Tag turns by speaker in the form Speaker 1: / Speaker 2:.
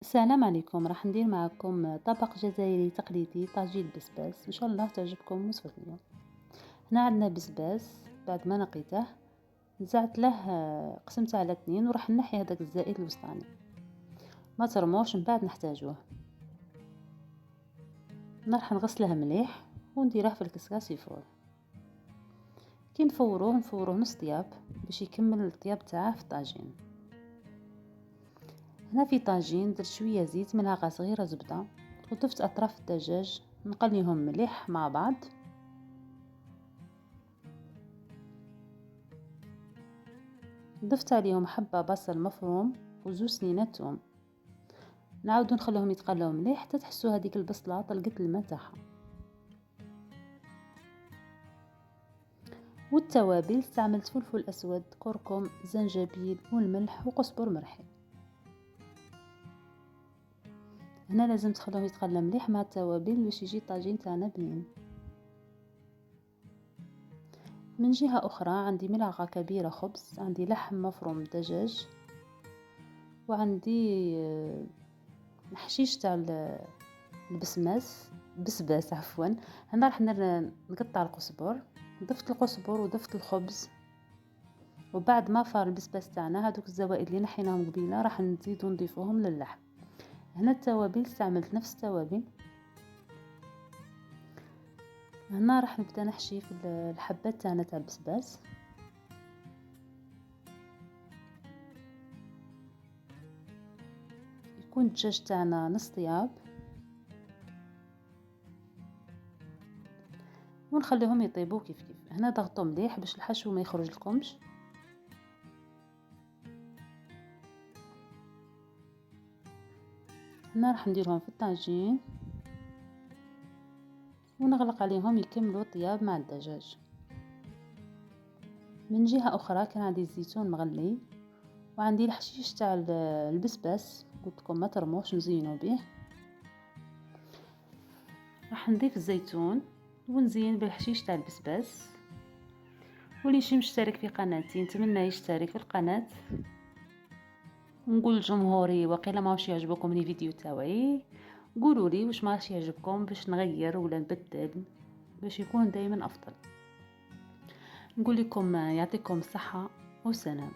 Speaker 1: السلام عليكم. راح ندير معكم طبق جزائري تقليدي، طاجين بسباس. ان شاء الله تعجبكم وصفة اليوم. هنا عندنا بسباس، بعد ما نقيته نزعت له، قسمته على 2 وراح نحي هذاك الزائد الوسطاني، ما ترموش، من بعد نحتاجوه. راح نغسله مليح ونديره في الكسكاس يفور. كي نفوروه نص طياب باش يكمل الطياب تاعه في الطاجين. هنا في طاجين درت شويه زيت، ملعقه صغيره زبده، وضفت اطراف الدجاج نقليهم مليح مع بعض. ضفت عليهم حبة بصل مفروم وزوج سنينات توم. نعاودو نخليهم يتقلاو مليح حتى تحسو هذيك البصلة طلقت الماء تاعها. والتوابل استعملت فلفل اسود، كركم، زنجبيل والملح وقزبر مرحي. هنا لازم تخلوه يتقلى مليح مع التوابل باش يجي الطاجين تاعنا بنين. من جهة اخرى عندي ملعقة كبيرة خبز، عندي لحم مفروم دجاج، وعندي حشيش تاع بسباس عفوا. هنا راح نقطع القزبر، ضفت القزبر وضفت الخبز، وبعد ما فار البسباس تاعنا هذوك الزوائد اللي نحيناهم قبيله راح نزيدو نضيفوهم للحم. هنا التوابل استعملت نفس التوابل. هنا راح نبدا نحشي في الحبات تاعنا تاع البسباس. يكون الدجاج تاعنا نص طياب، ونخليهم يطيبوا كيف كيف. هنا ضغطوا مليح باش الحشو ما يخرج لكمش. هنا راح نديرهم في الطاجين ونغلق عليهم يكملوا طياب مع الدجاج. من جهة اخرى كان عندي الزيتون مغلي، وعندي الحشيش تاع البسباس، قلت لكم ما ترموش نزينوا به. راح نضيف الزيتون ونزين بالحشيش تاع البسباس. واللي شي مشترك في قناتي نتمنى يشترك في القناة. نقول لجمهوري وقيلا ما واش يعجبكم لي فيديو تاوعي، قولوا لي واش ما واش يعجبكم باش نغير ولا نبدل باش يكون دائما افضل. نقول لكم يعطيكم الصحة والسلام.